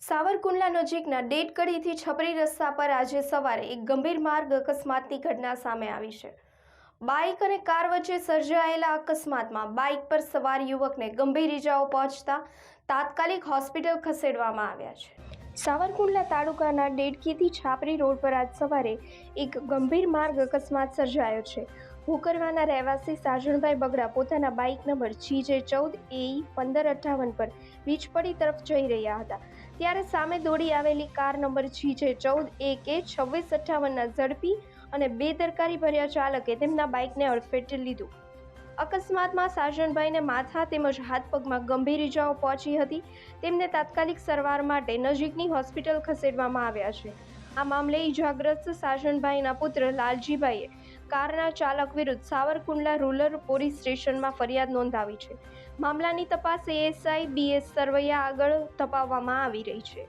સાવરકુંડલા નજીકના ડેટકડીથી છપરી રસ્તા પર આજે સવારે એક ગંભીર માર્ગ અકસ્માતની ઘટના સામે આવી છે। બાઇક અને કાર વચ્ચે સર્જાયેલા અકસ્માતમાં બાઇક પર સવાર યુવકને ગંભીર ઇજાઓ પહોંચતા તાત્કાલિક હોસ્પિટલ ખસેડવામાં આવ્યા છે। સાવરકુંડલા તાલુકાના ડેટકીથી છાપરી રોડ પર આજ સવારે એક ગંભીર માર્ગ અકસ્માત સર્જાયો છે। ભૂકરવાના રહેવાસી સાજણભાઈ બગડા પોતાના બાઇક નંબર GJ14AE 1558 પર વીજપડી તરફ જઈ રહ્યા હતા, ત્યારે સામે દોડી આવેલી કાર નંબર GJ14AK 2658ના ઝડપી અને બેદરકારી ભર્યા ચાલકે તેમના બાઇકને અડફેટે લીધું। અકસ્માતમાં સાજણભાઈને માથા તેમજ હાથ પગમાં ગંભીર ઇજાઓ પહોંચી હતી। તેમને તાત્કાલિક સારવાર માટે નજીકની હોસ્પિટલ ખસેડવામાં આવ્યા છે। આ મામલે ઇજાગ્રસ્ત સાજણભાઈના પુત્ર લાલજીભાઈએ કારના ચાલક વિરુદ્ધ સાવરકુંડલા રૂરલ પોલીસ સ્ટેશનમાં ફરિયાદ નોંધાવી છે। મામલાની તપાસ ASI BS સરવૈયા આગળ તપાવવામાં આવી રહી છે।